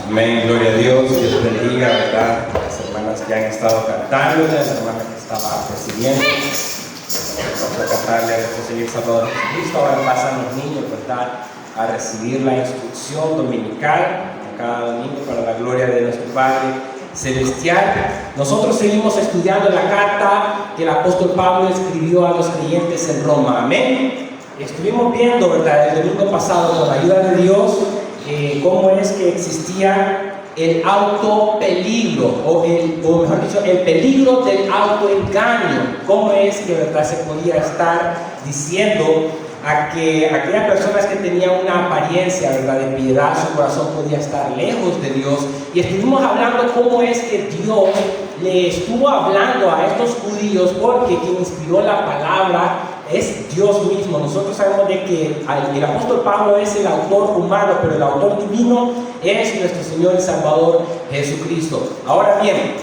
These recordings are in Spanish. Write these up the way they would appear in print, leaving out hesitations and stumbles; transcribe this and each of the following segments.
Amén, gloria a Dios, Dios bendiga, ¿verdad? Las hermanas que han estado cantando, la hermana que estaba presidiendo. Vamos a cantarle a nuestro Señor Salvador Jesucristo. Ahora pasan los niños, ¿verdad?, a recibir la instrucción dominical cada domingo para la gloria de nuestro Padre Celestial. Nosotros seguimos estudiando la carta que el apóstol Pablo escribió a los creyentes en Roma. Amén. Estuvimos viendo, ¿verdad?, el domingo pasado, con la ayuda de Dios, cómo es que existía el autopeligro, o mejor dicho, el peligro del autoengaño. Cómo es que, ¿verdad?, se podía estar diciendo a que aquellas personas que tenían una apariencia, ¿verdad?, de piedad, su corazón podía estar lejos de Dios. Y estuvimos hablando cómo es que Dios le estuvo hablando a estos judíos, porque quien inspiró la palabra es Dios mismo. Nosotros sabemos de que el apóstol Pablo es el autor humano, pero el autor divino es nuestro Señor y Salvador Jesucristo. Ahora bien,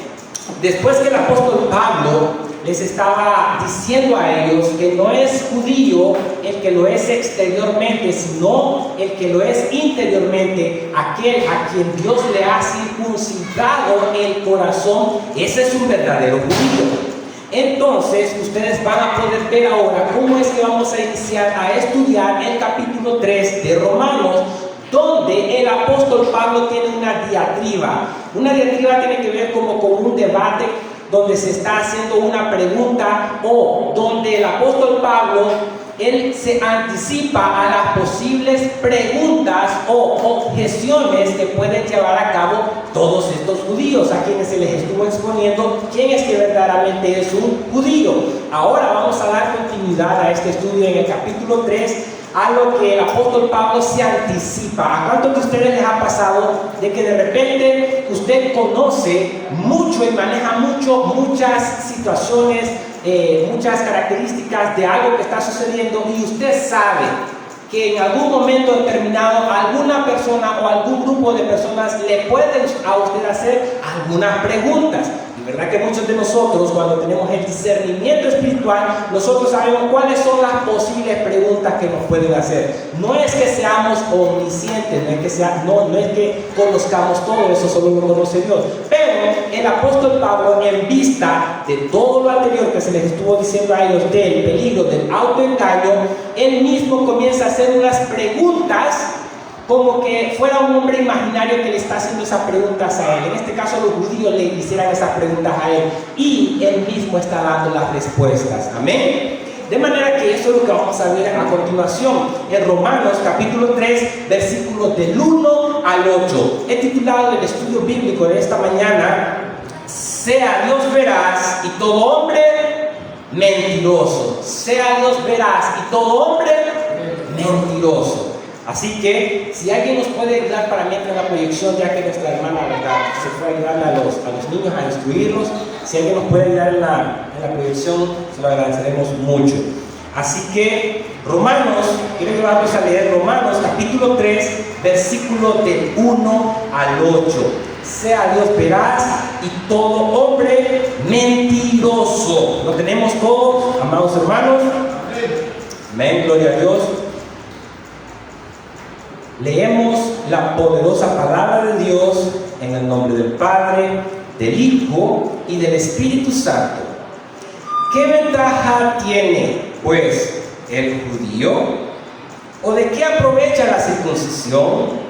después que el apóstol Pablo les estaba diciendo a ellos que no es judío el que lo es exteriormente, sino el que lo es interiormente, aquel a quien Dios le ha circuncidado el corazón, ese es un verdadero judío. Entonces, ustedes van a poder ver ahora cómo es que vamos a iniciar a estudiar el capítulo 3 de Romanos, donde el apóstol Pablo tiene una diatriba. Una diatriba tiene que ver como con un debate donde se está haciendo una pregunta, o donde el apóstol Pablo, él se anticipa a las posibles preguntas o objeciones que pueden llevar a cabo todos estos judíos, a quienes se les estuvo exponiendo quién es que verdaderamente es un judío. Ahora vamos a dar continuidad a este estudio en el capítulo 3, a lo que el apóstol Pablo se anticipa. ¿A cuántos de ustedes les ha pasado de que de repente usted conoce mucho y maneja muchas situaciones, muchas características de algo que está sucediendo, y usted sabe que en algún momento determinado alguna persona o algún grupo de personas le pueden a usted hacer algunas preguntas? Y verdad que muchos de nosotros, cuando tenemos el discernimiento espiritual, nosotros sabemos cuáles son las posibles preguntas que nos pueden hacer. No es que seamos omniscientes, no es que conozcamos todo eso, solo lo conoce Dios. Pero el apóstol Pablo, en vista de todo lo anterior que se les estuvo diciendo a ellos del peligro del autoengaño, él mismo comienza a hacer unas preguntas como que fuera un hombre imaginario que le está haciendo esas preguntas a él. En este caso, los judíos le hicieran esas preguntas a él, y él mismo está dando las respuestas. Amén. De manera que eso es lo que vamos a ver a continuación en Romanos capítulo 3, versículos del 1 al 8. He titulado el estudio bíblico de esta mañana: sea Dios veraz y todo hombre mentiroso. Sea Dios veraz y todo hombre mentiroso. Así que, si alguien nos puede ayudar para mientras la proyección, ya que nuestra hermana, ¿verdad?, se fue a ayudar a los niños a instruirlos, si alguien nos puede ayudar en la proyección, se lo agradeceremos mucho. Así que, Romanos, quiero que vamos a leer Romanos capítulo 3, versículo del 1 al 8. Sea Dios veraz y todo hombre mentiroso. ¿Lo tenemos todos, amados hermanos? Amén, gloria a Dios. Leemos la poderosa palabra de Dios en el nombre del Padre, del Hijo y del Espíritu Santo. ¿Qué ventaja tiene, pues, el judío? ¿O de qué aprovecha la circuncisión?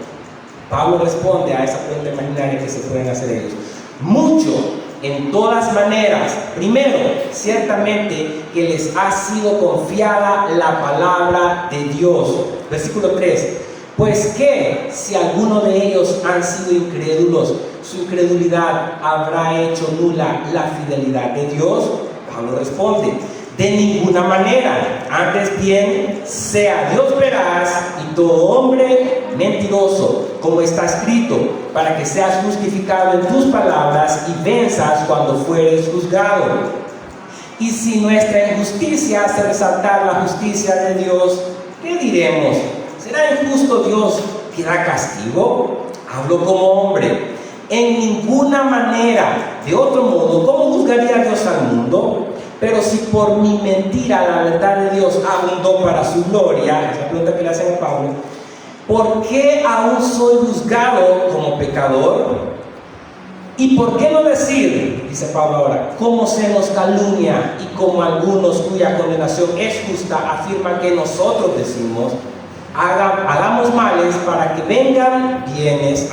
Pablo responde a esa pregunta imaginaria que se pueden hacer ellos. Mucho, en todas maneras. Primero, ciertamente que les ha sido confiada la palabra de Dios. Versículo 3. Pues que si alguno de ellos han sido incrédulos, su incredulidad habrá hecho nula la fidelidad de Dios. Pablo responde: de ninguna manera, antes bien, sea Dios veraz y todo hombre mentiroso, como está escrito, para que seas justificado en tus palabras y venzas cuando fueres juzgado. Y si nuestra injusticia hace resaltar la justicia de Dios, ¿qué diremos? ¿Será injusto Dios que da castigo? Hablo como hombre. En ninguna manera. De otro modo, ¿cómo juzgaría Dios al mundo? Pero si por mi mentira la verdad de Dios abundó para su gloria, es la pregunta que le hacen a Pablo, ¿por qué aún soy juzgado como pecador? ¿Y por qué no decir, dice Pablo ahora, cómo se nos calumnia y como algunos cuya condenación es justa afirman que nosotros decimos, hagamos males para que vengan bienes,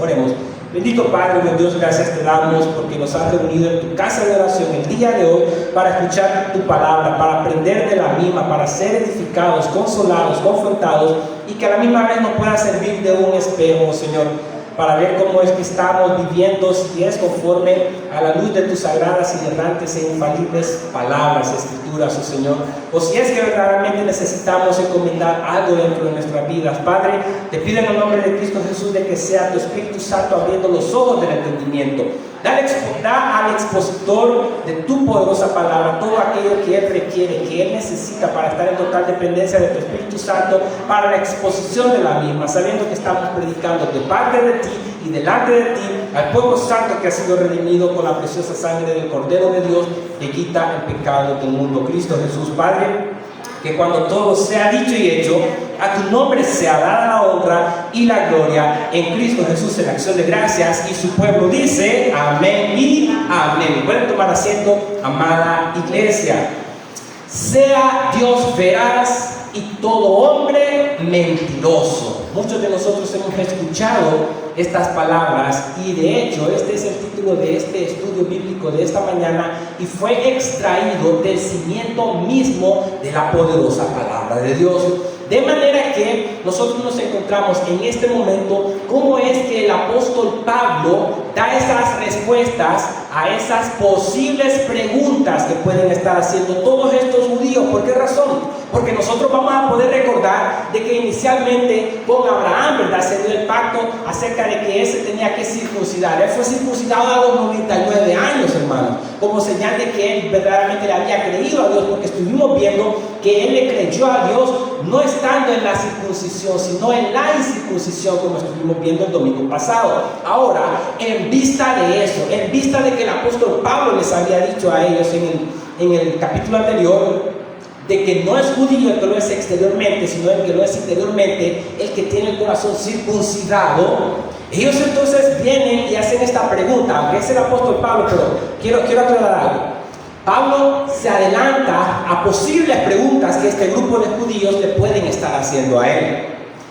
Oremos. Bendito Padre, buen Dios, gracias te damos porque nos has reunido en tu casa de oración el día de hoy para escuchar tu palabra, para aprender de la misma, para ser edificados, consolados, confrontados y que a la misma vez nos pueda servir de un espejo, Señor, para ver cómo es que estamos viviendo, si es conforme a la luz de tus sagradas y errantes e infalibles palabras, escrituras, oh Señor, o si es que verdaderamente necesitamos encomendar algo dentro de nuestras vidas. Padre, te pido en el nombre de Cristo Jesús de que sea tu Espíritu Santo abriendo los ojos del entendimiento. Da al expositor de tu poderosa palabra todo aquello que él requiere, que él necesita para estar en total dependencia de tu Espíritu Santo para la exposición de la misma, sabiendo que estamos predicando de parte de ti y delante de ti al pueblo santo que ha sido redimido con la preciosa sangre del Cordero de Dios que quita el pecado del mundo. Cristo Jesús, Padre, que cuando todo sea dicho y hecho, a tu nombre sea dada la honra y la gloria en Cristo Jesús en acción de gracias. Y su pueblo dice amén y amén. Pueden tomar asiento, amada iglesia. Sea Dios veraz y todo hombre mentiroso. Muchos de nosotros hemos escuchado estas palabras y de hecho este es el título de este estudio bíblico de esta mañana y fue extraído del cimiento mismo de la poderosa palabra de Dios. De manera que nosotros nos encontramos en este momento cómo es que el apóstol Pablo da esas respuestas a esas posibles preguntas que pueden estar haciendo todos estos judíos. ¿Por qué razón? Porque nosotros vamos a poder recordar de que inicialmente con Abraham, ¿verdad?, se dio el pacto acerca de que él se tenía que circuncidar. Él fue circuncidado a los 99 años, hermano, como señal de que él verdaderamente le había creído a Dios, porque estuvimos viendo que él le creyó a Dios no estando en la circuncisión, sino en la incircuncisión, como estuvimos viendo el domingo pasado. Ahora, en vista de eso, en vista de que el apóstol Pablo les había dicho a ellos en el capítulo anterior, de que no es judío el que lo es exteriormente, sino el que lo es interiormente, el que tiene el corazón circuncidado, ellos entonces vienen y hacen esta pregunta, aunque es el apóstol Pablo, pero quiero aclarar algo. Pablo se adelanta a posibles preguntas que este grupo de judíos le pueden estar haciendo a él.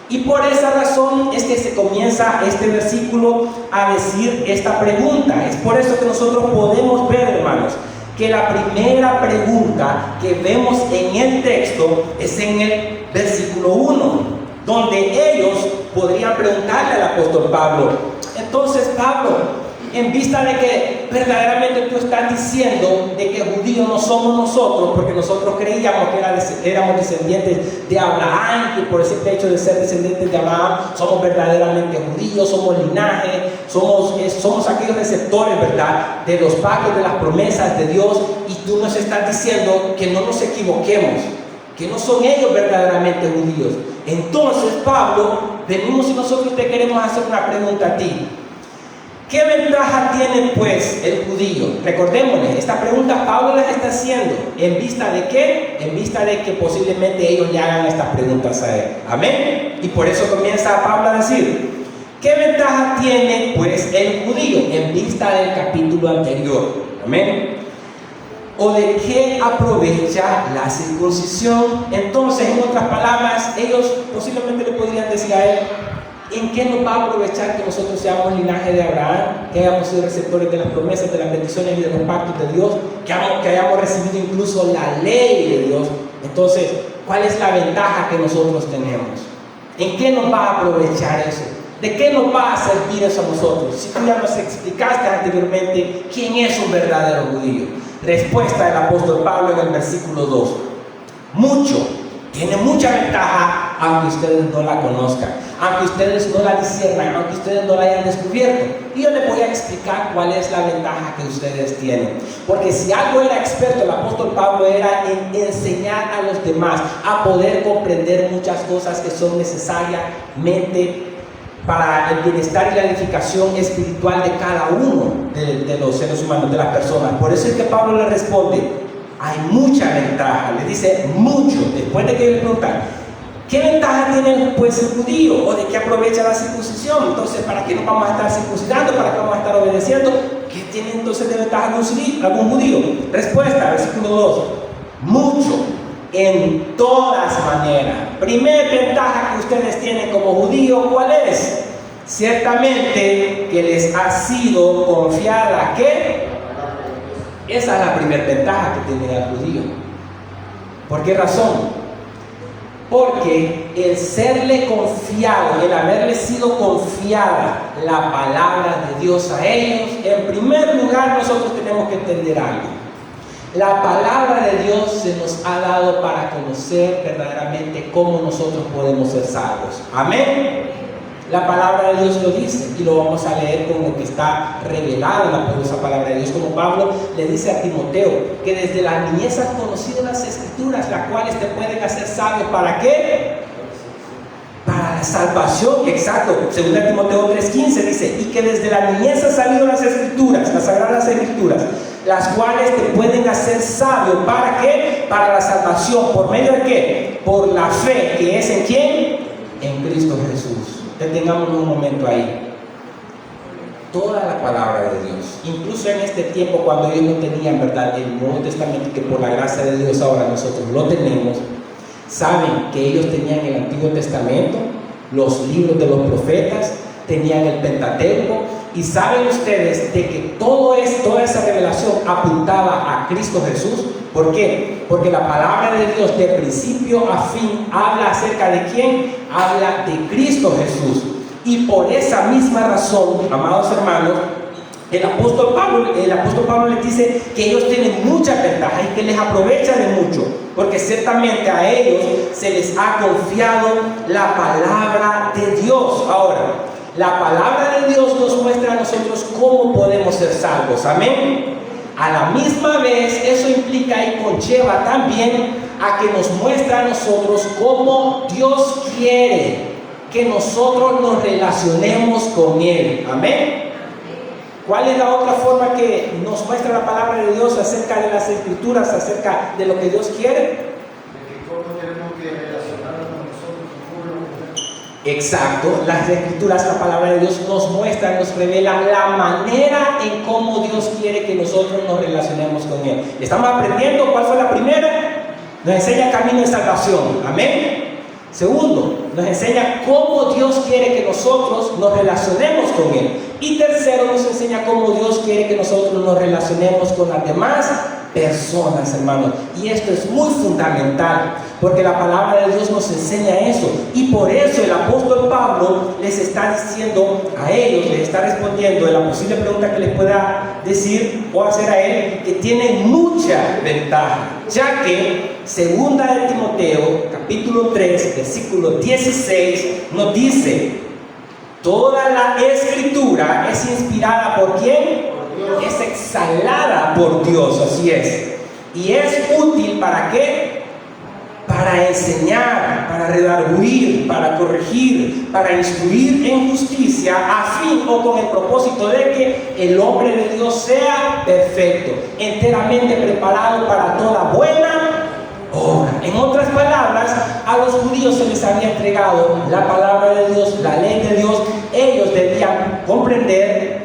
Y por esa razón es que se comienza este versículo a decir esta pregunta. Es por eso que nosotros podemos ver, hermanos, que la primera pregunta que vemos en el texto es en el versículo 1, donde ellos podrían preguntarle al apóstol Pablo: entonces, Pablo, en vista de que verdaderamente tú estás diciendo de que judíos no somos nosotros, porque nosotros creíamos que éramos descendientes de Abraham, que por ese hecho de ser descendientes de Abraham somos verdaderamente judíos, somos linaje, somos aquellos receptores, ¿verdad?, de los pactos, de las promesas de Dios, y tú nos estás diciendo que no nos equivoquemos, que no son ellos verdaderamente judíos. Entonces, Pablo, venimos y nosotros te queremos hacer una pregunta a ti. ¿Qué ventaja tiene pues el judío? Recordémosle, esta pregunta Pablo las está haciendo. ¿En vista de qué? En vista de que posiblemente ellos le hagan estas preguntas a él. Amén. Y por eso comienza Pablo a decir: ¿qué ventaja tiene pues el judío? En vista del capítulo anterior. Amén. ¿O de qué aprovecha la circuncisión? Entonces, en otras palabras, ellos posiblemente le podrían decir a él: ¿en qué nos va a aprovechar que nosotros seamos linaje de Abraham, que hayamos sido receptores de las promesas, de las bendiciones y de los pactos de Dios, que hayamos recibido incluso la ley de Dios? Entonces, ¿cuál es la ventaja que nosotros tenemos? ¿En qué nos va a aprovechar eso? ¿De qué nos va a servir eso a nosotros? Si tú ya nos explicaste anteriormente quién es un verdadero judío. Respuesta del apóstol Pablo en el versículo 2. Tiene mucha ventaja, aunque ustedes no la conozcan, aunque ustedes no la disciernan, aunque ustedes no la hayan descubierto. Y yo les voy a explicar cuál es la ventaja que ustedes tienen. Porque si algo era experto el apóstol Pablo, era en enseñar a los demás a poder comprender muchas cosas que son necesariamente para el bienestar y la edificación espiritual de cada uno de los seres humanos, de las personas. Por eso es que Pablo le responde: hay mucha ventaja. Le dice mucho. Después de que le preguntan: ¿Qué ventaja tiene pues el judío? ¿O de qué aprovecha la circuncisión? Entonces, ¿para qué nos vamos a estar circuncidando? ¿Para qué vamos a estar obedeciendo? ¿Qué tiene entonces de ventaja algún judío? Respuesta, versículo 2. Mucho, en todas maneras. Primer ventaja que ustedes tienen como judío, ¿cuál es? Ciertamente que les ha sido confiada, ¿qué? Esa es la primera ventaja que tiene el judío. ¿Por qué razón? Porque el serle confiado, el haberle sido confiada la palabra de Dios a ellos, en primer lugar nosotros tenemos que entender algo. La palabra de Dios se nos ha dado para conocer verdaderamente cómo nosotros podemos ser salvos. Amén. La palabra de Dios lo dice y lo vamos a leer con lo que está revelado en la poderosa palabra de Dios, como Pablo le dice a Timoteo, que desde la niñez has conocido las escrituras, las cuales te pueden hacer sabio. ¿Para qué? Para la salvación, exacto. Según Timoteo 3:15 dice, y que desde la niñez has sabido las escrituras, las sagradas escrituras, las cuales te pueden hacer sabio. ¿Para qué? Para la salvación. ¿Por medio de qué? Por la fe, que es ¿en quién? En Cristo Jesús. Detengamos un momento ahí. Toda la palabra de Dios, incluso en este tiempo cuando ellos no tenían, ¿verdad?, el Nuevo Testamento, que por la gracia de Dios ahora nosotros lo tenemos. Saben que ellos tenían el Antiguo Testamento, los libros de los profetas, tenían el Pentateuco, y saben ustedes de que toda esa revelación apuntaba a Cristo Jesús. ¿Por qué? Porque la palabra de Dios de principio a fin habla acerca de ¿quién? Habla de Cristo Jesús. Y por esa misma razón, amados hermanos, el apóstol Pablo les dice que ellos tienen muchas ventajas y que les aprovecha de mucho, porque ciertamente a ellos se les ha confiado la palabra de Dios. Ahora, la palabra de Dios nos muestra a nosotros cómo podemos ser salvos. Amén. A la misma vez, eso implica y conlleva también a que nos muestra a nosotros cómo Dios quiere que nosotros nos relacionemos con Él. Amén. ¿Cuál es la otra forma que nos muestra la palabra de Dios acerca de las escrituras, acerca de lo que Dios quiere? ¿Cómo tenemos que relacionarnos con nosotros? Exacto, las escrituras, la palabra de Dios nos muestra, nos revela la manera en cómo Dios quiere que nosotros nos relacionemos con Él. ¿Estamos aprendiendo? ¿Cuál fue la primera? Nos enseña el camino de salvación. Amén. Segundo, nos enseña cómo Dios quiere que nosotros nos relacionemos con Él. Y tercero, nos enseña cómo Dios quiere que nosotros nos relacionemos con las demás personas, hermanos. Y esto es muy fundamental, porque la palabra de Dios nos enseña eso. Y por eso el apóstol Pablo les está diciendo a ellos, les está respondiendo en la posible pregunta que les pueda decir o hacer a él, que tienen mucha ventaja, ya que segunda de Timoteo, capítulo 3, versículo 16, nos dice: toda la escritura es inspirada ¿por quién? Es exhalada por Dios, así es. Y es útil ¿para qué? Para enseñar, para redarguir, para corregir, para instruir en justicia, a fin o con el propósito de que el hombre de Dios sea perfecto, enteramente preparado para toda buena obra. En otras palabras, a los judíos se les había entregado la palabra de Dios, la ley de Dios. Ellos debían comprender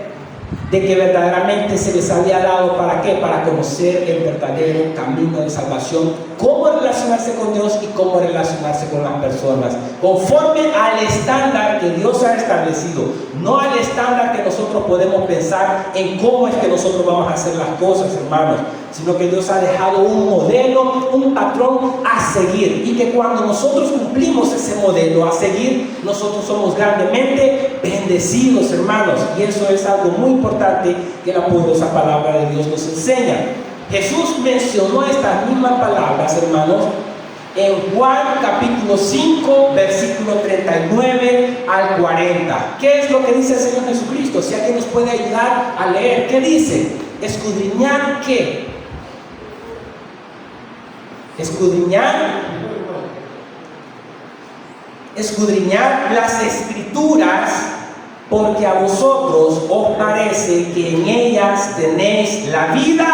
de que verdaderamente se les había dado ¿para qué? Para conocer el verdadero camino de salvación, cómo relacionarse con Dios y cómo relacionarse con las personas, conforme al estándar que Dios ha establecido, no al estándar que nosotros podemos pensar en cómo es que nosotros vamos a hacer las cosas, hermanos, sino que Dios ha dejado un modelo, un patrón a seguir, y que cuando nosotros cumplimos ese modelo a seguir, nosotros somos grandemente bendecidos, hermanos. Y eso es algo muy importante que la poderosa palabra de Dios nos enseña. Jesús mencionó estas mismas palabras, hermanos, en Juan capítulo 5, versículo 39 al 40. ¿Qué es lo que dice el Señor Jesucristo? Si alguien nos puede ayudar a leer, ¿qué dice? Escudriñar ¿qué? Escudriñar las escrituras, porque a vosotros os parece que en ellas tenéis la vida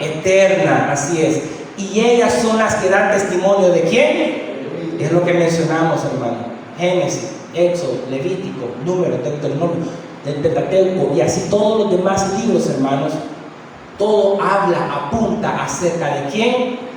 eterna, así es, y ellas son las que dan testimonio ¿de quién? es lo que mencionamos, hermano. Génesis, Éxodo, Levítico, Número, Deuteronomio, del Pentateuco y así todos los demás libros, hermanos. Todo habla, apunta acerca de ¿quién?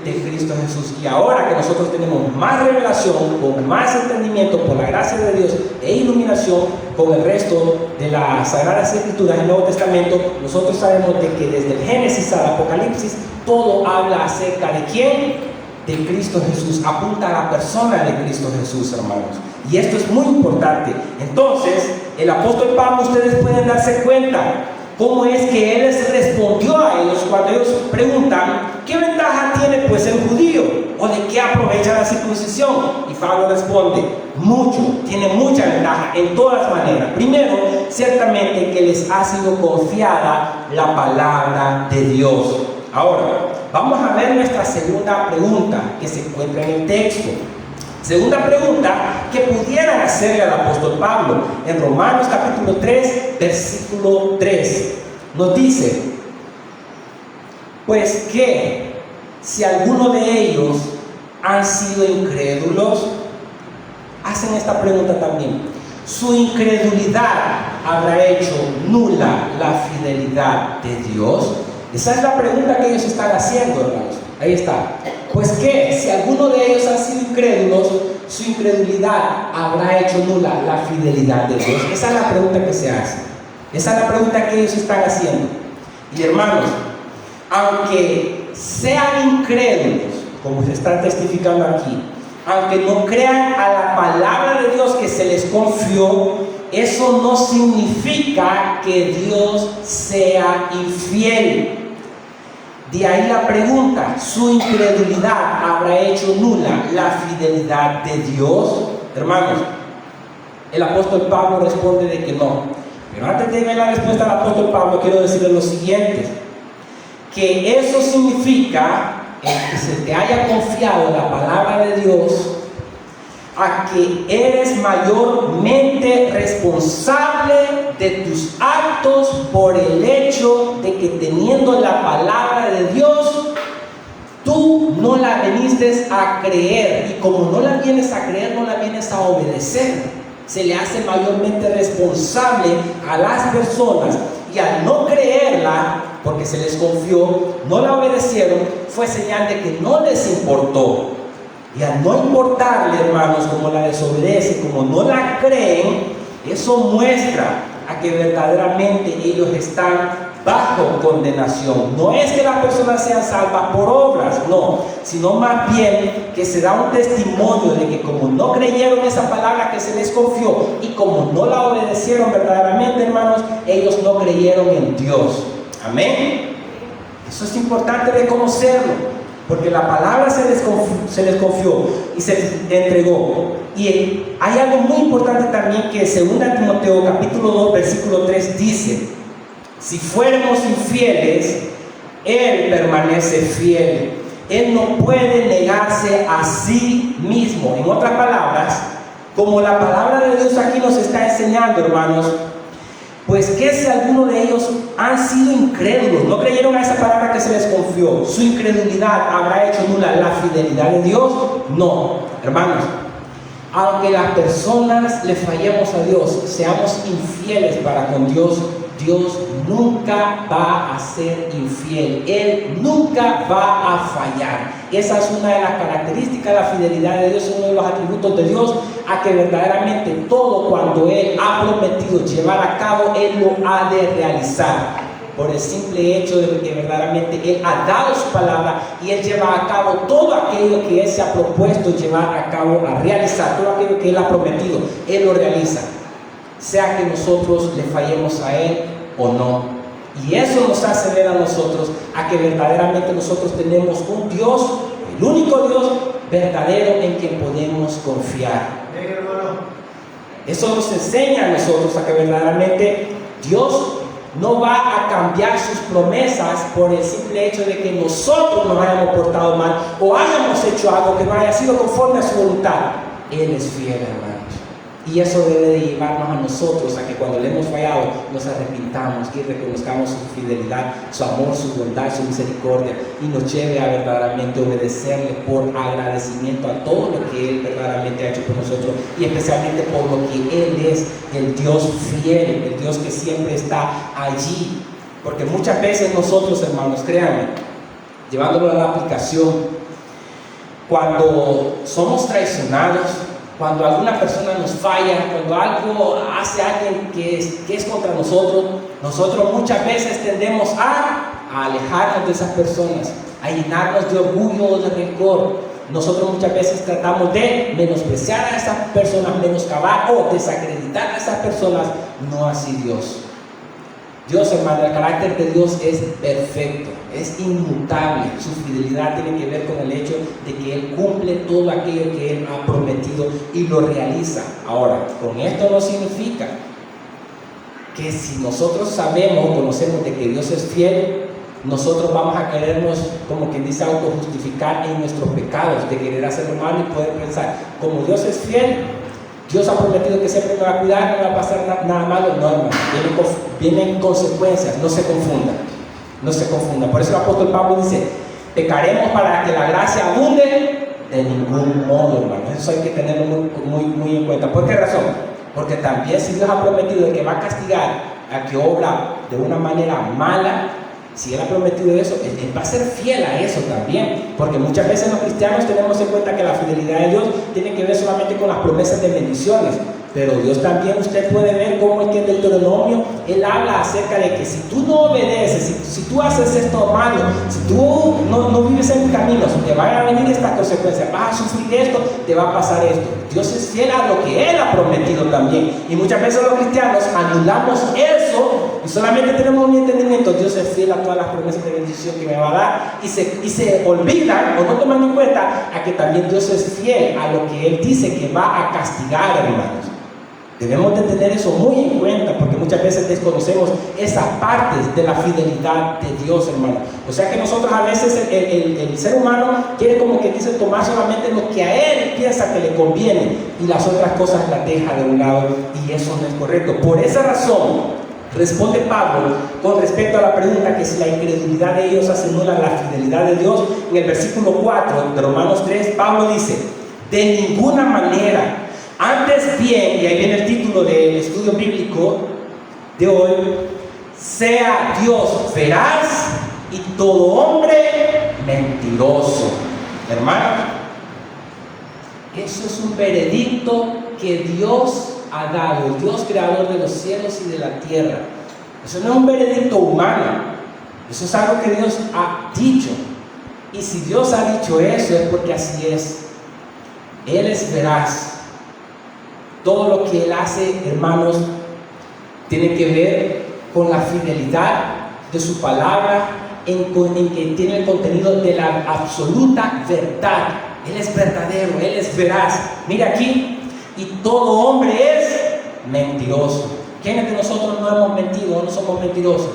De Cristo Jesús. Y ahora que nosotros tenemos más revelación, con más entendimiento por la gracia de Dios e iluminación con el resto de las Sagradas Escrituras del Nuevo Testamento, nosotros sabemos de que desde el Génesis al Apocalipsis todo habla acerca de ¿quién? De Cristo Jesús, apunta a la persona de Cristo Jesús, hermanos. Y esto es muy importante. Entonces, el apóstol Pablo, ustedes pueden darse cuenta cómo es que él les respondió a ellos cuando ellos preguntan ¿qué ventaja tiene pues el judío? ¿O de qué aprovecha la circuncisión? Y Pablo responde, mucho, tiene mucha ventaja en todas maneras. Primero, ciertamente que les ha sido confiada la palabra de Dios. Ahora, vamos a ver nuestra segunda pregunta que se encuentra en el texto. Segunda pregunta que pudieran hacerle al apóstol Pablo en Romanos capítulo 3, versículo 3. Nos dice, pues que si alguno de ellos han sido incrédulos, hacen esta pregunta también. ¿Su incredulidad habrá hecho nula la fidelidad de Dios? Esa es la pregunta que ellos están haciendo, hermanos. Ahí está. Pues que si alguno de ellos ha sido incrédulos, su incredulidad habrá hecho nula la fidelidad de Dios. Esa es la pregunta que se hace. Esa es la pregunta que ellos están haciendo. Y hermanos, aunque sean incrédulos, como se está testificando aquí, aunque no crean a la palabra de Dios que se les confió, eso no significa que Dios sea infiel. De ahí la pregunta, ¿su incredulidad habrá hecho nula la fidelidad de Dios? Hermanos, el apóstol Pablo responde de que no. Pero antes de ver la respuesta del apóstol Pablo, quiero decirle lo siguiente, que eso significa que se te haya confiado la palabra de Dios, a que eres mayormente responsable de tus actos por el hecho de que teniendo la palabra de Dios, tú no la viniste a creer, y como no la vienes a creer, no la vienes a obedecer. Se le hace mayormente responsable a las personas, y al no creerla, porque se les confió, no la obedecieron, fue señal de que no les importó. Y al no importarle, hermanos, como la desobedecen, como no la creen, eso muestra a que verdaderamente ellos están bajo condenación. No es que las personas sean salvas por obras, no, sino más bien que se da un testimonio de que como no creyeron esa palabra que se les confió y como no la obedecieron verdaderamente, hermanos, ellos no creyeron en Dios. Amén. Eso es importante reconocerlo, porque la palabra se les confió y se les entregó. Y hay algo muy importante también que 2 Timoteo capítulo 2 versículo 3 dice: si fuéramos infieles, Él permanece fiel. Él no puede negarse a sí mismo. En otras palabras, como la palabra de Dios aquí nos está enseñando, hermanos, pues que si alguno de ellos han sido incrédulos, no creyeron a esa palabra que se les confió, ¿su incredulidad habrá hecho nula la fidelidad de Dios? No, hermanos. Aunque las personas le fallemos a Dios, seamos infieles para con Dios, Dios nunca va a ser infiel. Él nunca va a fallar. Esa es una de las características de la fidelidad de Dios, uno de los atributos de Dios, a que verdaderamente todo cuando Él ha prometido llevar a cabo, Él lo ha de realizar. Por el simple hecho de que verdaderamente Él ha dado su palabra y Él lleva a cabo todo aquello que Él se ha propuesto llevar a cabo, a realizar, todo aquello que Él ha prometido, Él lo realiza. Sea que nosotros le fallemos a Él o no. Y eso nos hace ver a nosotros a que verdaderamente nosotros tenemos un Dios, el único Dios verdadero en quien podemos confiar. Eso nos enseña a nosotros a que verdaderamente Dios no va a cambiar sus promesas por el simple hecho de que nosotros nos hayamos portado mal o hayamos hecho algo que no haya sido conforme a su voluntad. Él es fiel, hermanos. Y eso debe de llevarnos a nosotros a que cuando le hemos fallado nos arrepintamos y reconozcamos su fidelidad, su amor, su bondad, su misericordia, y nos lleve a verdaderamente obedecerle por agradecimiento a todo lo que Él verdaderamente ha hecho por nosotros, y especialmente por lo que Él es, el Dios fiel, el Dios que siempre está allí. Porque muchas veces nosotros, hermanos, créanme, llevándolo a la aplicación, cuando somos traicionados, cuando alguna persona nos falla, cuando algo hace alguien que es contra nosotros, nosotros muchas veces tendemos a alejarnos de esas personas, a llenarnos de orgullo o de rencor. Nosotros muchas veces tratamos de menospreciar a esas personas, menoscabar o desacreditar a esas personas, no así Dios. Dios, hermano, el carácter de Dios es perfecto, es inmutable. Su fidelidad tiene que ver con el hecho de que Él cumple todo aquello que Él ha prometido y lo realiza. Ahora, con esto no significa que si nosotros sabemos o conocemos de que Dios es fiel, nosotros vamos a querernos, como quien dice, autojustificar en nuestros pecados, de querer hacer lo malo y poder pensar, como Dios es fiel, Dios ha prometido que siempre me va a cuidar, no me va a pasar nada malo. No, hermano, vienen consecuencias, no se confundan, no se confundan. Por eso el apóstol Pablo dice, pecaremos para que la gracia abunde. De ningún modo, hermano, eso hay que tenerlo muy en cuenta. ¿Por qué razón? Porque también si Dios ha prometido que va a castigar a que obra de una manera mala, si Él ha prometido eso, Él va a ser fiel a eso también. Porque muchas veces los cristianos tenemos en cuenta que la fidelidad de Dios tiene que ver solamente con las promesas de bendiciones. Pero Dios también, usted puede ver cómo es que en Deuteronomio Él habla acerca de que si tú no obedeces, si tú haces esto malo, si tú no vives en mis caminos, te van a venir estas consecuencias, vas a sufrir esto, te va a pasar esto. Dios es fiel a lo que Él ha prometido también. Y muchas veces los cristianos anulamos eso y solamente tenemos un entendimiento. Dios es fiel a todas las promesas de bendición que me va a dar, y se olvidan o no toman en cuenta a que también Dios es fiel a lo que Él dice que va a castigar, hermanos. Debemos de tener eso muy en cuenta, porque muchas veces desconocemos esas partes de la fidelidad de Dios, hermano. O sea que nosotros a veces, el ser humano quiere, como que dice, tomar solamente lo que a él piensa que le conviene, y las otras cosas las deja de un lado, y eso no es correcto. Por esa razón, responde Pablo con respecto a la pregunta que si la incredulidad de ellos hace nula la fidelidad de Dios. En el versículo 4 de Romanos 3, Pablo dice, de ninguna manera. Antes bien, y ahí viene el título del estudio bíblico de hoy, sea Dios veraz y todo hombre mentiroso. Hermano, eso es un veredicto que Dios ha dado, el Dios creador de los cielos y de la tierra. Eso no es un veredicto humano, eso es algo que Dios ha dicho. Y si Dios ha dicho eso, es porque así es. Él es veraz. Todo lo que Él hace, hermanos, tiene que ver con la fidelidad de su palabra, en que tiene el contenido de la absoluta verdad. Él es verdadero, Él es veraz. Mira aquí, y todo hombre es mentiroso. ¿Quiénes de nosotros no hemos mentido o no somos mentirosos?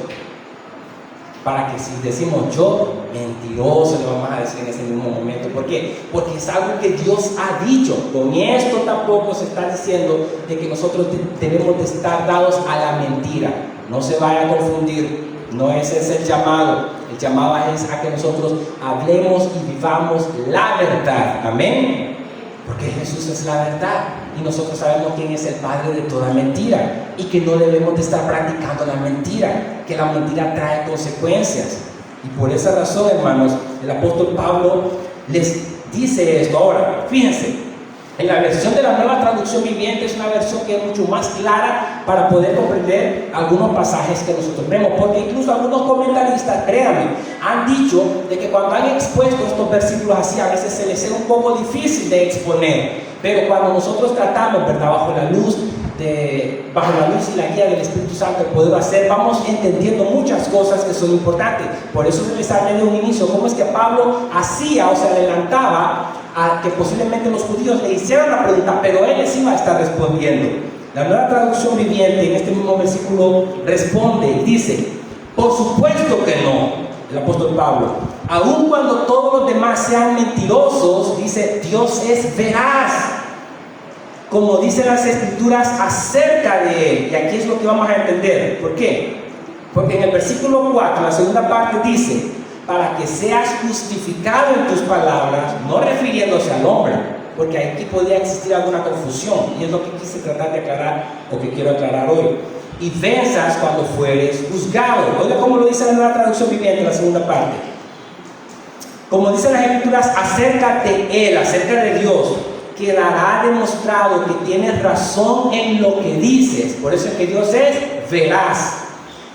Para que si decimos yo, mentiroso, le vamos a decir en ese mismo momento. ¿Por qué? Porque es algo que Dios ha dicho. Con esto tampoco se está diciendo de que nosotros debemos de estar dados a la mentira. No se vaya a confundir. No ese es el llamado. El llamado es a que nosotros hablemos y vivamos la verdad. Amén. Porque Jesús es la verdad. Y nosotros sabemos quién es el padre de toda mentira, y que no debemos de estar practicando la mentira, que la mentira trae consecuencias. Y por esa razón, hermanos, el apóstol Pablo les dice esto. Ahora, fíjense, en la versión de la Nueva Traducción Viviente es una versión que es mucho más clara para poder comprender algunos pasajes que nosotros vemos, porque incluso algunos comentaristas, créanme, han dicho de que cuando han expuesto estos versículos así, a veces se les es un poco difícil de exponer, pero cuando nosotros tratamos, ¿verdad?, bajo la luz y la guía del Espíritu Santo, el poder hacer, vamos entendiendo muchas cosas que son importantes. Por eso se les hablé de un inicio, cómo es que Pablo hacía o se adelantaba a que posiblemente los judíos le hicieran la pregunta, pero él les iba a estar respondiendo. La Nueva Traducción Viviente en este mismo versículo responde y dice, por supuesto que no. El apóstol Pablo, aun cuando todos los demás sean mentirosos, dice, Dios es veraz. como dicen las Escrituras acerca de Él. Y aquí es lo que vamos a entender. ¿Por qué? Porque en el versículo 4, la segunda parte dice, para que seas justificado en tus palabras, no refiriéndose al hombre, porque aquí podría existir alguna confusión, y es lo que quise tratar de aclarar, o que quiero aclarar hoy. Y venzas cuando fueres juzgado. Oiga cómo lo dice la Nueva Traducción Viviente, la segunda parte. Como dicen las Escrituras acerca de Él, acerca de Dios, quedará demostrado que tienes razón en lo que dices. Por eso es que Dios es veraz.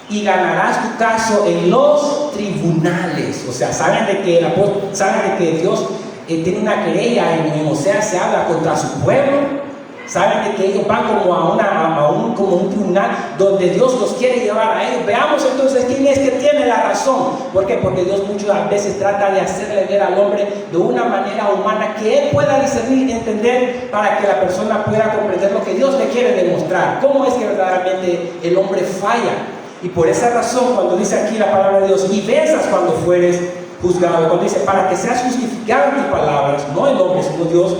Y ganarás tu caso en los tribunales. O sea, saben de que Dios tiene una querella en Oseas, se habla contra su pueblo. Saben de que ellos van como un tribunal donde Dios los quiere llevar a ellos. Veamos entonces quién es que tiene la razón. ¿Por qué? Porque Dios muchas veces trata de hacerle ver al hombre de una manera humana que él pueda discernir y entender, para que la persona pueda comprender lo que Dios le quiere demostrar. ¿Cómo es que verdaderamente el hombre falla? Y por esa razón, cuando dice aquí la palabra de Dios, y venzas cuando fueres juzgado, cuando dice, para que seas justificado en tus palabras, no el hombre, sino Dios,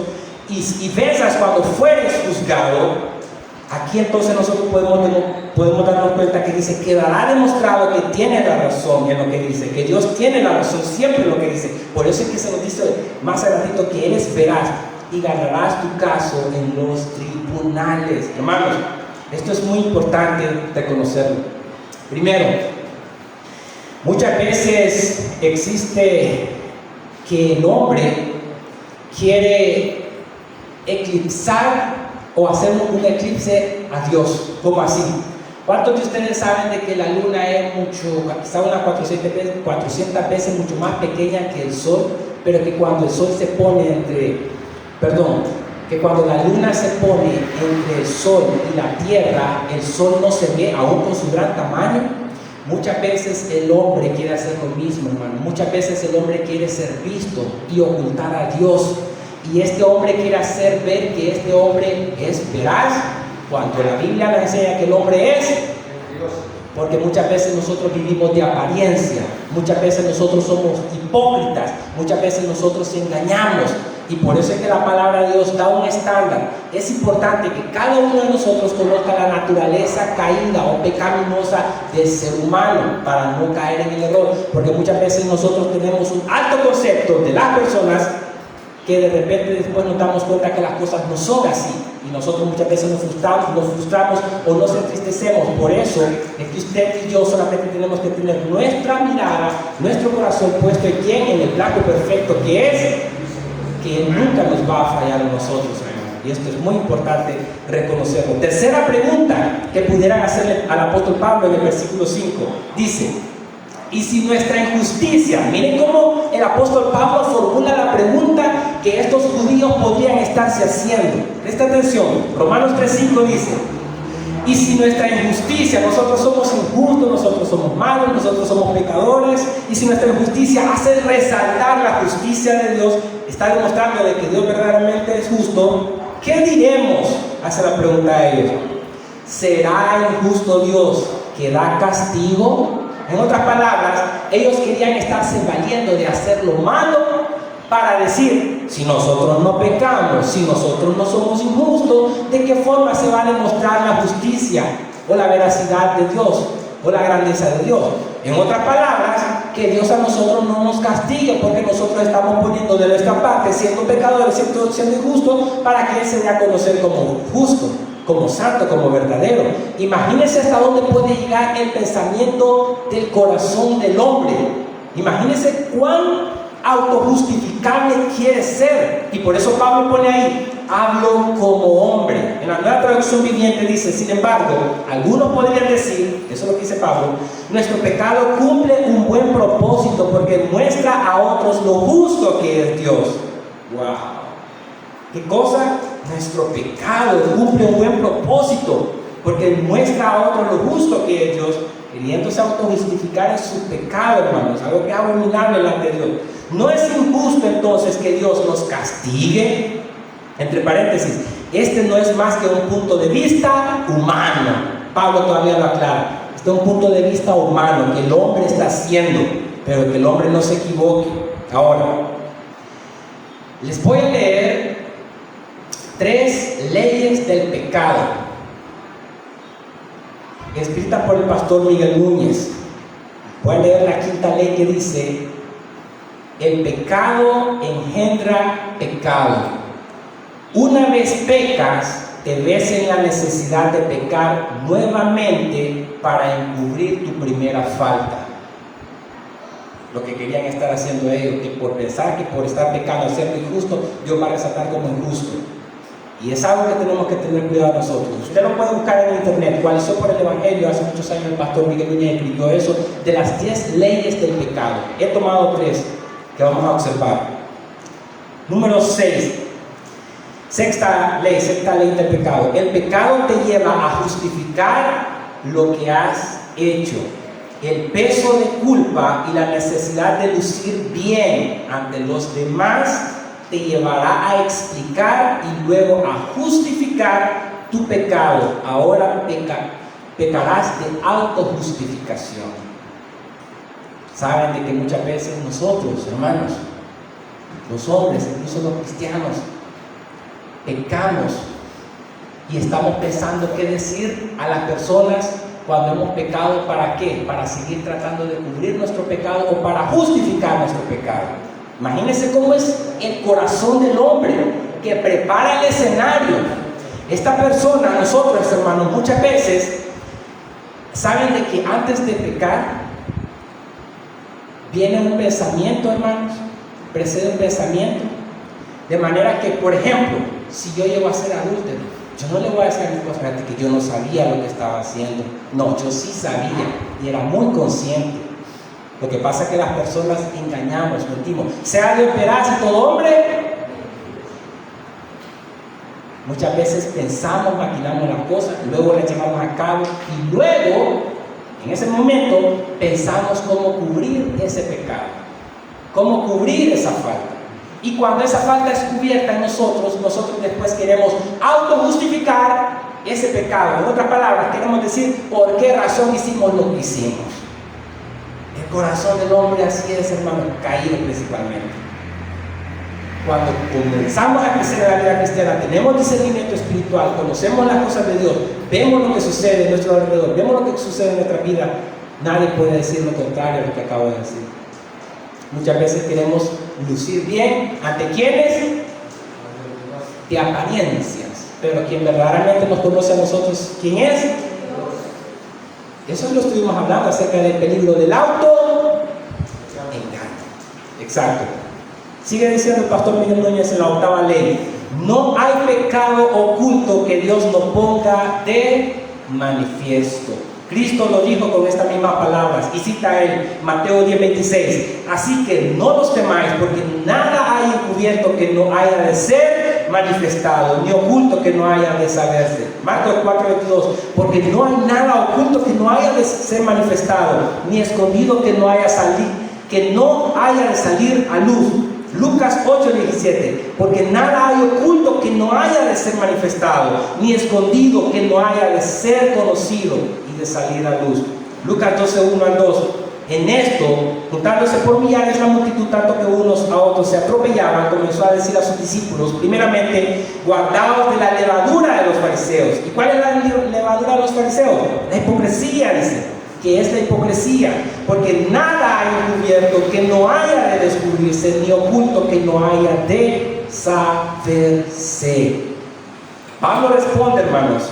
y venzas cuando fueres juzgado, aquí entonces nosotros podemos darnos cuenta que dice, quedará demostrado que tiene la razón en lo que dice, que Dios tiene la razón siempre en lo que dice. Por eso es que se nos dice más adelantito que Él es veraz, y ganarás tu caso en los tribunales. Hermanos, esto es muy importante reconocerlo. Primero, muchas veces existe que el hombre quiere eclipsar o hacer un eclipse a Dios. ¿Cómo así? ¿Cuántos de ustedes saben de que la luna es quizá unas 400 veces mucho más pequeña que el sol, pero que cuando el sol se pone que cuando la luna se pone entre el sol y la tierra, el sol no se ve aún con su gran tamaño? Muchas veces el hombre quiere hacer lo mismo, hermano. Muchas veces el hombre quiere ser visto y ocultar a Dios. Y este hombre quiere hacer ver que este hombre es veraz, cuando la Biblia nos enseña que el hombre es Dios. Porque muchas veces nosotros vivimos de apariencia, muchas veces nosotros somos hipócritas, muchas veces nosotros engañamos. Y por eso es que la palabra de Dios da un estándar. Es importante que cada uno de nosotros conozca la naturaleza caída o pecaminosa del ser humano para no caer en el error. Porque muchas veces nosotros tenemos un alto concepto de las personas que de repente después nos damos cuenta que las cosas no son así. Y nosotros muchas veces nos frustramos o nos entristecemos. Por eso es que usted y yo solamente tenemos que tener nuestra mirada, nuestro corazón puesto en quién, en el blanco perfecto que es, que Él nunca nos va a fallar a nosotros, hermano. Y esto es muy importante reconocerlo. Tercera pregunta que pudieran hacerle al apóstol Pablo en el versículo 5. Dice, y si nuestra injusticia, miren cómo el apóstol Pablo formula la pregunta que estos judíos podrían estarse haciendo. Presta atención, Romanos 3:5 dice, y si nuestra injusticia, nosotros somos injustos, nosotros somos malos, nosotros somos pecadores, y si nuestra injusticia hace resaltar la justicia de Dios, está demostrando de que Dios verdaderamente es justo, ¿qué diremos? Hace la pregunta a ellos. ¿Será injusto Dios que da castigo? En otras palabras, ellos querían estarse valiendo de hacer lo malo para decir, si nosotros no pecamos, si nosotros no somos injustos, ¿de qué forma se va a demostrar la justicia o la veracidad de Dios o la grandeza de Dios? En otras palabras, que Dios a nosotros no nos castigue porque nosotros estamos poniendo de nuestra parte, siendo pecadores, siendo injustos, para que Él se dé a conocer como justo, como santo, como verdadero. Imagínense hasta dónde puede llegar el pensamiento del corazón del hombre. Imagínense cuán autojustificable quiere ser. Y por eso Pablo pone ahí, hablo como hombre. En la Nueva Traducción Viviente dice, sin embargo, algunos podrían decir, eso es lo que dice Pablo, nuestro pecado cumple un buen propósito porque muestra a otros lo justo que es Dios. ¡Wow! ¿Qué cosa? Nuestro pecado cumple un buen propósito porque muestra a otros lo justo que es Dios, queriéndose autojustificar en su pecado, hermanos, algo que es abominable delante de Dios. No es injusto entonces que Dios nos castigue. Entre paréntesis, este no es más que un punto de vista humano. Pablo todavía lo aclara. Este es un punto de vista humano que el hombre está haciendo, pero que el hombre no se equivoque. Ahora, les voy a leer 3 leyes del pecado, escrita por el pastor Miguel Núñez. Voy a leer la 5ª ley que dice: el pecado engendra pecado. Una vez pecas, te ves en la necesidad de pecar nuevamente para encubrir tu primera falta. Lo que querían estar haciendo ellos, que por pensar que por estar pecando, haciendo injusto, Dios va a resaltar como injusto. Y es algo que tenemos que tener cuidado nosotros. Usted lo puede buscar en internet. Coalición por el Evangelio, hace muchos años el pastor Miguel Núñez escribió eso, de las 10 leyes del pecado. He tomado 3 que vamos a observar. Número 6. Sexta ley del pecado. El pecado te lleva a justificar lo que has hecho. El peso de culpa y la necesidad de lucir bien ante los demás te llevará a explicar y luego a justificar tu pecado. Ahora pecarás de autojustificación. Saben de que muchas veces nosotros, hermanos, los hombres, incluso los cristianos, pecamos y estamos pensando qué decir a las personas cuando hemos pecado. ¿Para qué? Para seguir tratando de cubrir nuestro pecado o para justificar nuestro pecado. Imagínense cómo es el corazón del hombre que prepara el escenario. Esta persona, nosotros hermanos, muchas veces saben de que antes de pecar viene un pensamiento, hermanos, precede un pensamiento, de manera que, por ejemplo, si yo llego a ser adúltero, yo no le voy a decir a mi esposa que yo no sabía lo que estaba haciendo. No, yo sí sabía y era muy consciente. Lo que pasa es que las personas engañamos, mentimos. Sea Dios veraz y todo hombre. Muchas veces pensamos, maquinamos las cosas, luego las llevamos a cabo y luego, en ese momento, pensamos cómo cubrir ese pecado, cómo cubrir esa falta. Y cuando esa falta es cubierta en nosotros después queremos autojustificar ese pecado. En otras palabras, queremos decir por qué razón hicimos lo que hicimos. El corazón del hombre así es, hermano, caído principalmente. Cuando comenzamos a crecer en la vida cristiana, tenemos discernimiento espiritual, conocemos las cosas de Dios, vemos lo que sucede en nuestro alrededor, vemos lo que sucede en nuestra vida, nadie puede decir lo contrario a lo que acabo de decir. Muchas veces queremos lucir bien ante quienes de apariencias, pero quien verdaderamente nos conoce a nosotros, ¿quién es? Eso lo estuvimos hablando acerca del peligro del autoengaño. Exacto. Sigue diciendo el pastor Miguel Núñez en la 8ª ley: no hay pecado oculto que Dios no ponga de manifiesto. Cristo lo dijo con estas mismas palabras y cita él Mateo 10:26. Así que no los temáis, porque nada hay encubierto que no haya de ser manifestado, ni oculto que no haya de saberse. Marcos 4:22. Porque no hay nada oculto que no haya de ser manifestado, ni escondido que no haya de salir a luz. Lucas 8:17. Porque nada hay oculto que no haya de ser manifestado, ni escondido que no haya de ser conocido y de salir a luz. Lucas 12:1-2. En esto, juntándose por millares la multitud, tanto que unos a otros se atropellaban, comenzó a decir a sus discípulos: primeramente, guardaos de la levadura de los fariseos. ¿Y cuál es la levadura de los fariseos? La hipocresía, dice. Que es la hipocresía, porque nada hay encubierto que no haya de descubrirse, ni oculto que no haya de saberse. Pablo responde, hermanos,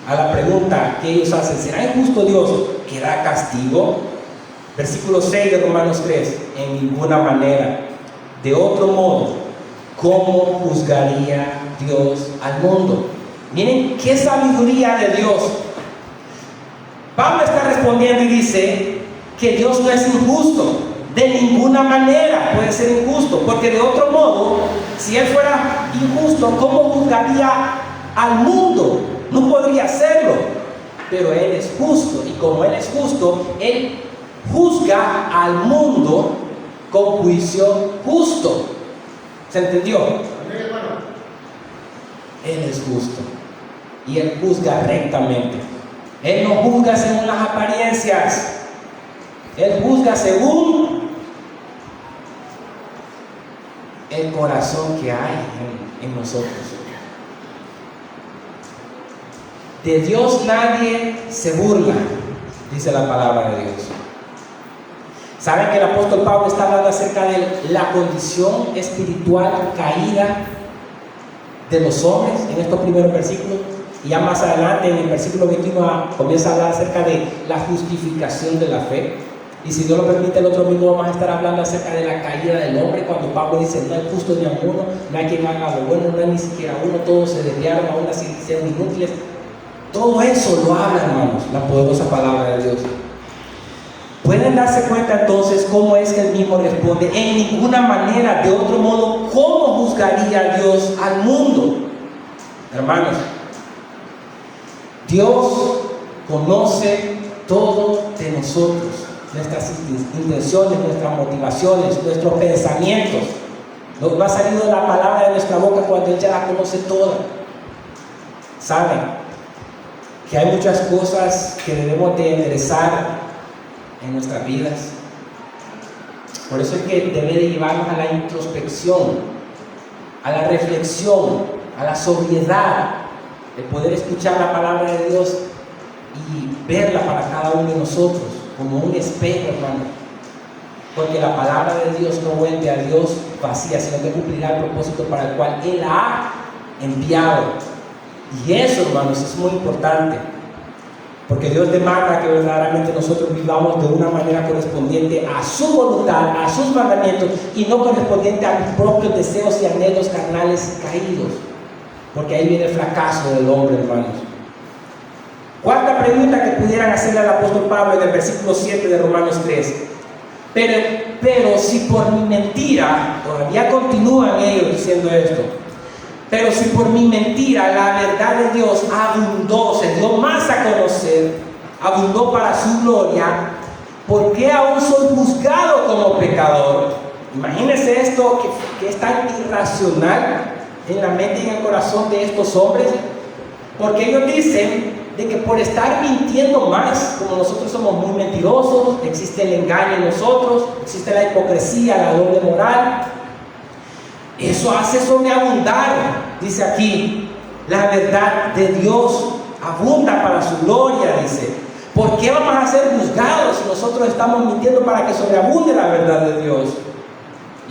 a la pregunta que ellos hacen: ¿será injusto Dios que da castigo? Versículo 6 de Romanos 3: en ninguna manera. De otro modo, ¿cómo juzgaría Dios al mundo? Miren qué sabiduría de Dios. Pablo está respondiendo y dice que Dios no es injusto. De ninguna manera puede ser injusto, porque de otro modo, si Él fuera injusto, ¿cómo juzgaría al mundo? No podría hacerlo. Pero Él es justo, y como Él es justo, Él juzga al mundo con juicio justo. ¿Se entendió? Él es justo y Él juzga rectamente. Él no juzga según las apariencias, Él juzga según el corazón que hay en nosotros. De Dios nadie se burla, dice la palabra de Dios. ¿Saben que el apóstol Pablo está hablando acerca de la condición espiritual caída de los hombres en estos primeros versículos? Y ya más adelante, en el versículo 21, comienza a hablar acerca de la justificación de la fe. Y si Dios lo permite, el otro domingo vamos a estar hablando acerca de la caída del hombre, cuando Pablo dice: no hay justo ni a uno, no hay quien haga lo bueno, no hay ni siquiera uno, todos se desviaron, aún así sean inútiles. Todo eso lo habla, hermanos, la poderosa palabra de Dios. Pueden darse cuenta entonces cómo es que él mismo responde: en ninguna manera, de otro modo, ¿cómo juzgaría Dios al mundo? Hermanos, Dios conoce todo de nosotros, nuestras intenciones, nuestras motivaciones, nuestros pensamientos. Nos ha salido la palabra de nuestra boca cuando Él ya la conoce toda. Saben que hay muchas cosas que debemos de enderezar en nuestras vidas. Por eso es que debe de llevarnos a la introspección, a la reflexión, a la sobriedad, de poder escuchar la palabra de Dios y verla para cada uno de nosotros como un espejo, hermano. Porque la palabra de Dios no vuelve a Dios vacía, sino que cumplirá el propósito para el cual Él la ha enviado. Y eso, hermanos, es muy importante, porque Dios demanda que verdaderamente nosotros vivamos de una manera correspondiente a su voluntad, a sus mandamientos, y no correspondiente a los propios deseos y anhelos carnales caídos, porque ahí viene el fracaso del hombre, hermanos. Cuarta pregunta que pudieran hacerle al apóstol Pablo en el versículo 7 de Romanos 3. Pero si por mi mentira, todavía continúan ellos diciendo esto, pero si por mi mentira la verdad de Dios abundó, se dio más a conocer, abundó para su gloria, ¿por qué aún soy juzgado como pecador? Imagínense esto que es tan irracional en la mente y en el corazón de estos hombres, porque ellos dicen de que por estar mintiendo más, como nosotros somos muy mentirosos, existe el engaño en nosotros, existe la hipocresía, la doble moral, eso hace sobreabundar, dice aquí, la verdad de Dios abunda para su gloria, dice. ¿Por qué vamos a ser juzgados si nosotros estamos mintiendo para que sobreabunde la verdad de Dios?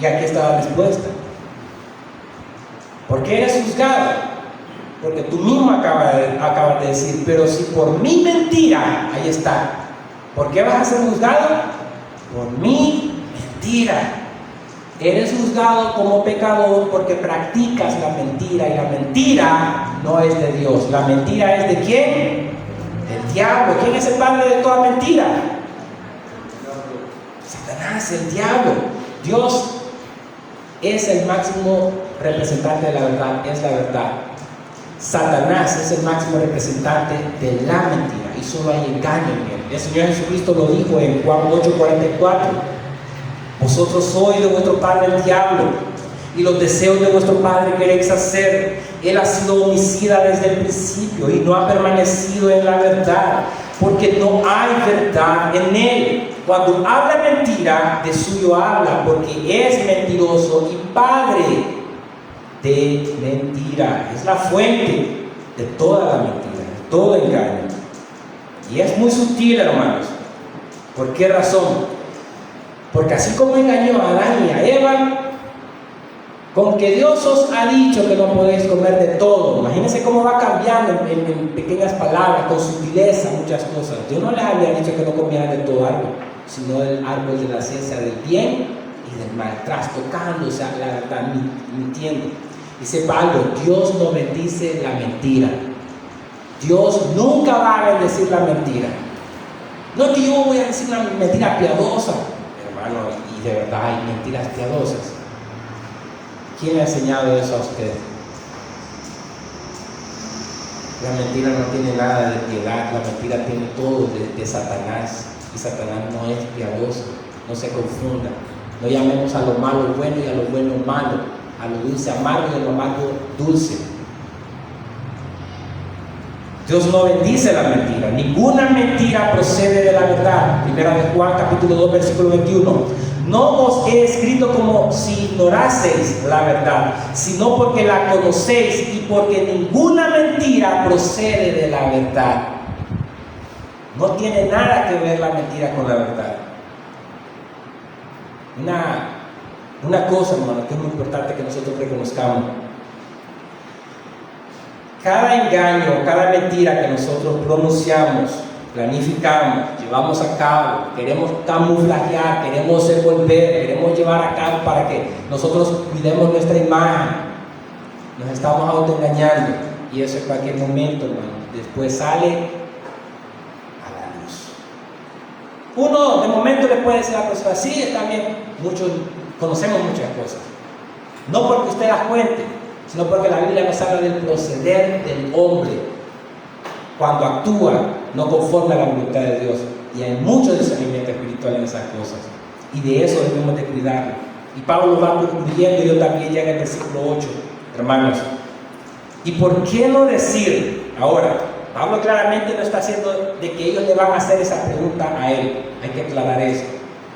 Y aquí está la respuesta. ¿Por qué eres juzgado? Porque tú mismo acabas de decir: pero si por mi mentira, ahí está. ¿Por qué vas a ser juzgado? Por mi mentira. Eres juzgado como pecador porque practicas la mentira, y la mentira no es de Dios. La mentira es de ¿quién? Del diablo. ¿Quién es el padre de toda mentira? Satanás, el diablo. Dios es el máximo representante de la verdad, es la verdad. Satanás es el máximo representante de la mentira, y solo hay engaño en él. El Señor Jesucristo lo dijo en Juan 8:44: vosotros sois de vuestro padre el diablo, y los deseos de vuestro padre queréis hacer. Él ha sido homicida desde el principio y no ha permanecido en la verdad, porque no hay verdad en él. Cuando habla mentira, de suyo habla, porque es mentiroso y padre de mentira. Es la fuente de toda la mentira, de todo engaño. Y es muy sutil, hermanos. ¿Por qué razón? Porque así como engañó a Adán y a Eva, con que Dios os ha dicho que no podéis comer de todo. Imagínense cómo va cambiando en pequeñas palabras, con sutileza, muchas cosas. Dios no les había dicho que no comieran de todo árbol, sino del árbol de la ciencia del bien y del mal, trastocándose a la verdad, mintiendo. Dice Pablo: Dios no bendice la mentira. Dios nunca va a bendecir la mentira. No que yo voy a decir una mentira piadosa, hermano, y de verdad hay mentiras piadosas. ¿Quién le ha enseñado eso a usted? La mentira no tiene nada de piedad, la mentira tiene todo de Satanás, y Satanás no es piadoso. No se confunda. No llamemos a lo malo bueno y a lo bueno malo, a lo dulce amargo y a lo amargo dulce. Dios no bendice la mentira. Ninguna mentira procede de la verdad. Primera de Juan, capítulo 2, versículo 21. No os he escrito como si ignoraseis la verdad, sino porque la conocéis y porque ninguna mentira procede de la verdad. No tiene nada que ver la mentira con la verdad. Una cosa, hermano, que es muy importante que nosotros reconozcamos. Cada engaño, cada mentira que nosotros pronunciamos, planificamos, llevamos a cabo, queremos camuflajear, queremos envolver, queremos llevar a cabo para que nosotros cuidemos nuestra imagen, nos estamos autoengañando, y eso en cualquier momento, hermano, después sale a la luz. Uno de momento le puede decir a la persona, sí, está bien, muchos conocemos muchas cosas, no porque usted las cuente, sino porque la Biblia nos habla del proceder del hombre cuando actúa no conforme a la voluntad de Dios, y hay mucho discernimiento espiritual en esas cosas, y de eso debemos de cuidarlo. Y Pablo va concluyendo, y yo también ya en el versículo 8, hermanos. ¿Y por qué no decir ahora? Pablo claramente no está haciendo de que ellos le van a hacer esa pregunta a él, hay que aclarar eso,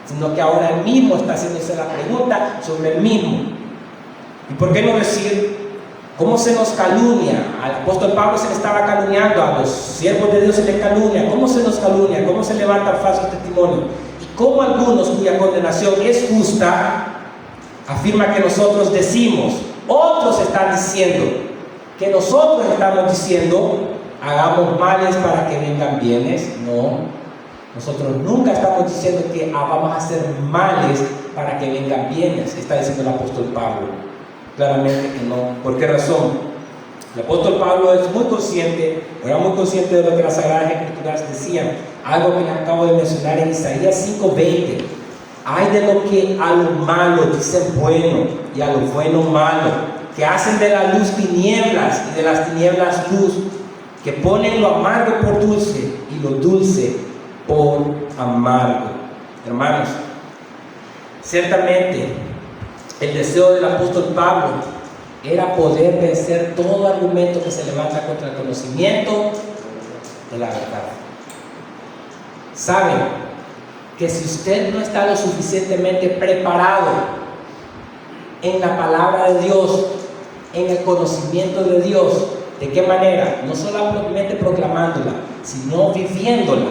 sino que ahora él mismo está haciéndose la pregunta sobre él mismo. ¿Y por qué no decir cómo se nos calumnia? Al apóstol Pablo se le estaba calumniando, a los siervos de Dios se les calumnia. ¿Cómo se nos calumnia? ¿Cómo se levantan falsos testimonios? Y cómo algunos cuya condenación es justa afirma que nosotros decimos, otros están diciendo, que nosotros estamos diciendo, hagamos males para que vengan bienes. No, nosotros nunca estamos diciendo que vamos a hacer males para que vengan bienes, está diciendo el apóstol Pablo. Claramente que no. ¿Por qué razón? El apóstol Pablo es muy consciente, era muy consciente de lo que las Sagradas Escrituras decían, algo que les acabo de mencionar en Isaías 5:20. Hay de lo que a lo malo dicen bueno y a lo bueno malo, que hacen de la luz tinieblas y de las tinieblas luz, que ponen lo amargo por dulce y lo dulce por amargo. Hermanos, ciertamente el deseo del apóstol Pablo era poder vencer todo argumento que se levanta contra el conocimiento de la verdad. Saben que si usted no está lo suficientemente preparado en la palabra de Dios, en el conocimiento de Dios, ¿de qué manera? No solamente proclamándola, sino viviéndola,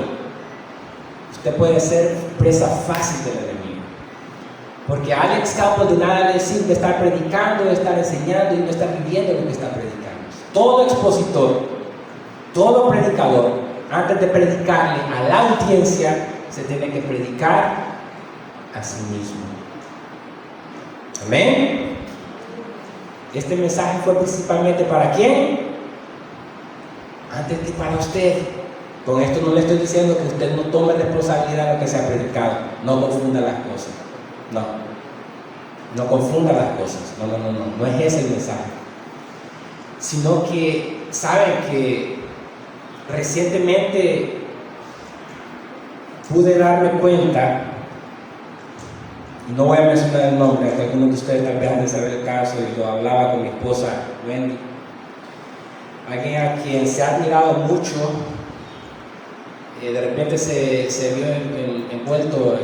usted puede ser presa fácil del enemigo. Porque a Alex Campos de nada le sirve estar predicando, estar enseñando y no estar viviendo lo que está predicando. Todo expositor, todo predicador, antes de predicarle a la audiencia, se tiene que predicar a sí mismo. Amén. Este mensaje fue principalmente ¿para quién? Antes que para usted. Con esto no le estoy diciendo que usted no tome responsabilidad de lo que se ha predicado. No confunda las cosas. No confunda las cosas. No es ese el mensaje. Sino que saben que recientemente pude darme cuenta, y no voy a mencionar el nombre, que algunos de ustedes tal vez han de saber el caso, y lo hablaba con mi esposa Wendy, alguien a quien se ha admirado mucho, de repente se vio envuelto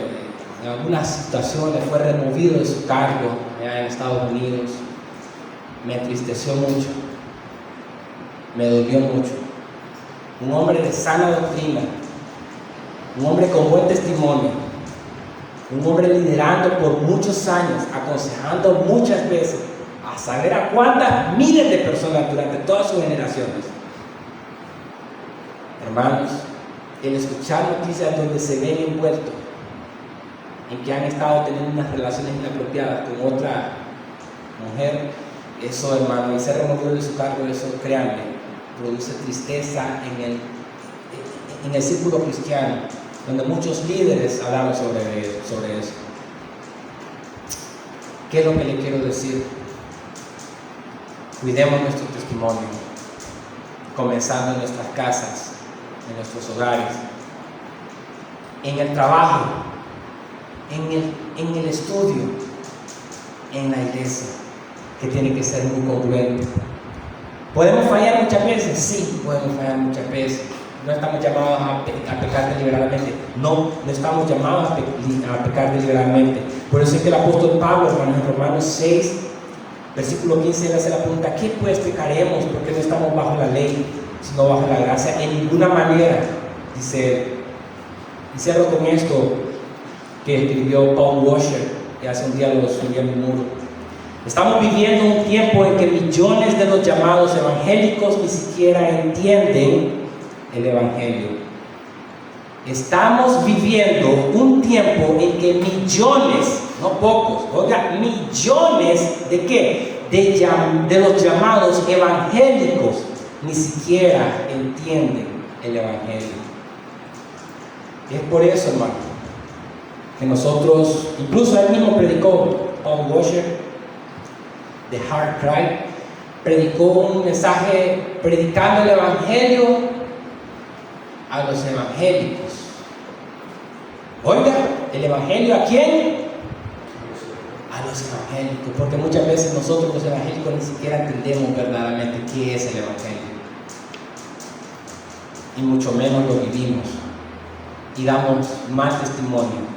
en algunas situaciones, fue removido de su cargo allá en Estados Unidos. Me entristeció mucho, me dolió mucho. Un hombre de sana doctrina, un hombre con buen testimonio, un hombre liderando por muchos años, aconsejando muchas veces, a saber a cuántas miles de personas durante todas sus generaciones. Hermanos, el escuchar noticias donde se ven envueltos en que han estado teniendo unas relaciones inapropiadas con otra mujer, eso, hermano, y ser removido de su cargo, eso, créanme, produce tristeza en el círculo cristiano, donde muchos líderes hablaron sobre eso. ¿Qué es lo que le quiero decir? Cuidemos nuestro testimonio, comenzando en nuestras casas, en nuestros hogares, en el trabajo, en el estudio, en la iglesia, que tiene que ser muy congruente. ¿Podemos fallar muchas veces? Sí, podemos fallar muchas veces. No estamos llamados a pecar deliberadamente. No estamos llamados a pecar deliberadamente. Por eso es que el apóstol Pablo, hermanos, en Romanos 6, versículo 15, él hace la pregunta: ¿qué pues pecaremos? Porque no estamos bajo la ley, sino bajo la gracia. En ninguna manera, dice él. Y cierro con esto que escribió Paul Washer, que hace un día lo subí a mi muro. Estamos viviendo un tiempo en que millones de los llamados evangélicos ni siquiera entienden el evangelio. Estamos viviendo un tiempo en que millones, no pocos, oiga, millones de ¿qué? De los llamados evangélicos ni siquiera entienden el evangelio. Es por eso, hermano, que nosotros, incluso él mismo predicó, Paul Washer, The Heart Cry, predicó un mensaje predicando el evangelio a los evangélicos. Oiga, ¿el evangelio a quién? A los evangélicos, porque muchas veces nosotros los evangélicos ni siquiera entendemos verdaderamente qué es el evangelio, y mucho menos lo vivimos, y damos mal testimonio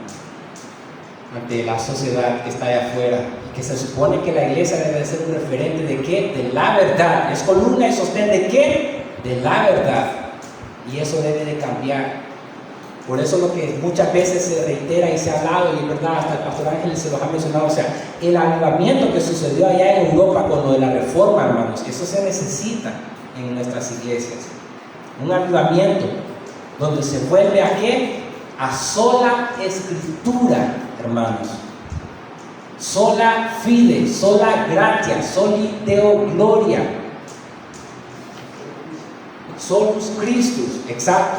ante la sociedad que está allá afuera, y que se supone que la iglesia debe ser un referente de ¿qué? De la verdad. Es columna y sostén de ¿qué? De la verdad, y eso debe de cambiar. Por eso lo que muchas veces se reitera y se ha hablado, y es verdad, hasta el pastor Ángel se los ha mencionado, o sea, el avivamiento que sucedió allá en Europa con lo de la reforma, hermanos, eso se necesita en nuestras iglesias. Un avivamiento donde se vuelve a ¿qué? A sola escritura, hermanos. Sola fide, sola gratia, soli deo gloria. Solus Christus, exacto.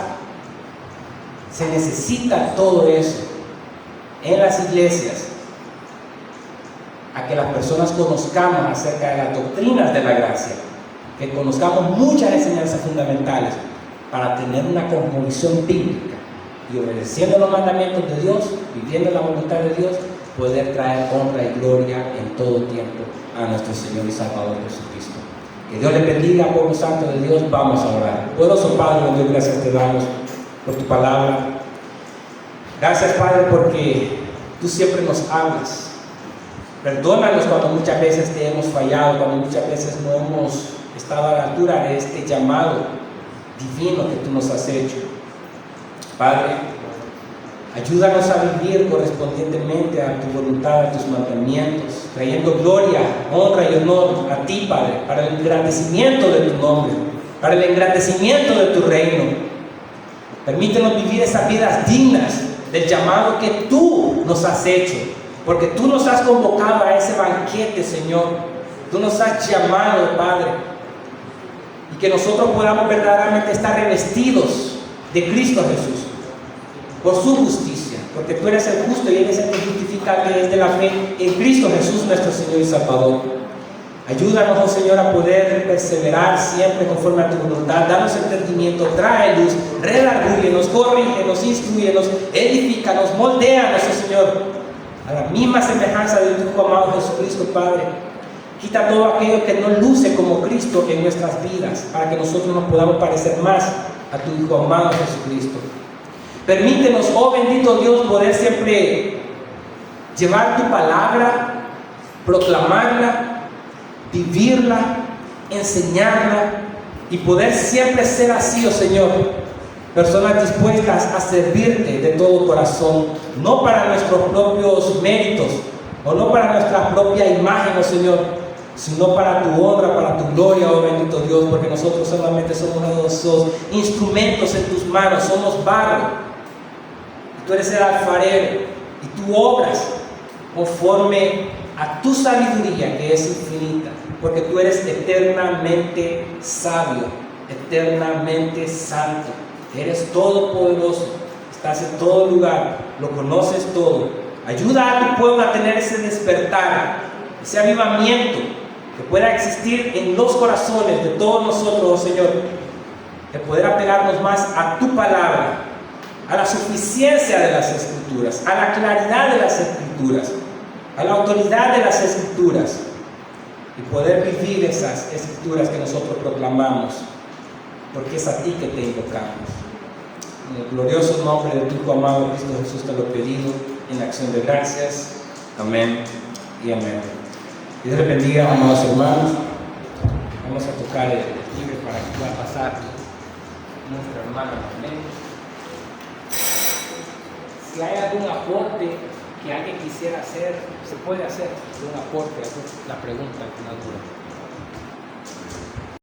Se necesita todo eso en las iglesias, a que las personas conozcamos acerca de las doctrinas de la gracia, que conozcamos muchas enseñanzas fundamentales para tener una cosmovisión bíblica y, obedeciendo los mandamientos de Dios, viviendo la voluntad de Dios, poder traer honra y gloria en todo tiempo a nuestro Señor y Salvador Jesucristo. Que Dios le bendiga, pueblo santo de Dios. Vamos a orar. Poderoso Padre, Dios, gracias te damos por tu palabra. Gracias, Padre, porque tú siempre nos hablas. Perdónanos cuando muchas veces te hemos fallado, cuando muchas veces no hemos estado a la altura de este llamado divino que tú nos has hecho. Padre, ayúdanos a vivir correspondientemente a tu voluntad, a tus mandamientos, trayendo gloria, honra y honor a ti, Padre, para el engrandecimiento de tu nombre, para el engrandecimiento de tu reino. Permítenos vivir esas vidas dignas del llamado que tú nos has hecho, porque tú nos has convocado a ese banquete, Señor. Tú nos has llamado, Padre, y que nosotros podamos verdaderamente estar revestidos de Cristo Jesús, por su justicia, porque tú eres el justo y Él es el que justifica desde la fe en Cristo Jesús, nuestro Señor y Salvador. Ayúdanos, oh Señor, a poder perseverar siempre conforme a tu voluntad. Danos entendimiento, trae luz, redargúyenos, corrígenos, instruyenos, edifícanos, moldéanos, oh Señor, a la misma semejanza de tu Hijo amado Jesucristo, Padre. Quita todo aquello que no luce como Cristo en nuestras vidas, para que nosotros nos podamos parecer más a tu Hijo amado Jesucristo. Permítenos, oh bendito Dios, poder siempre llevar tu palabra, proclamarla, vivirla, enseñarla, y poder siempre ser así, oh Señor, personas dispuestas a servirte de todo corazón, no para nuestros propios méritos o no para nuestra propia imagen, oh Señor, sino para tu honra, para tu gloria, oh bendito Dios, porque nosotros solamente somos esos instrumentos en tus manos, somos barro. Tú eres el alfarero y tú obras conforme a tu sabiduría, que es infinita, porque tú eres eternamente sabio, eternamente santo, eres todopoderoso, estás en todo lugar, lo conoces todo. Ayuda a tu pueblo a tener ese despertar, ese avivamiento que pueda existir en los corazones de todos nosotros, oh Señor, de poder apegarnos más a tu palabra, a la suficiencia de las Escrituras, a la claridad de las Escrituras, a la autoridad de las Escrituras, y poder vivir esas escrituras que nosotros proclamamos, porque es a ti que te invocamos. En el glorioso nombre de tu amado Cristo Jesús te lo he pedido en acción de gracias. Amén y amén. Dios les bendiga, amados hermanos. Vamos a tocar el libre para que pueda pasar nuestra hermana Marlene. Si hay algún aporte que alguien quisiera hacer, se puede hacer un aporte, la pregunta al final dura.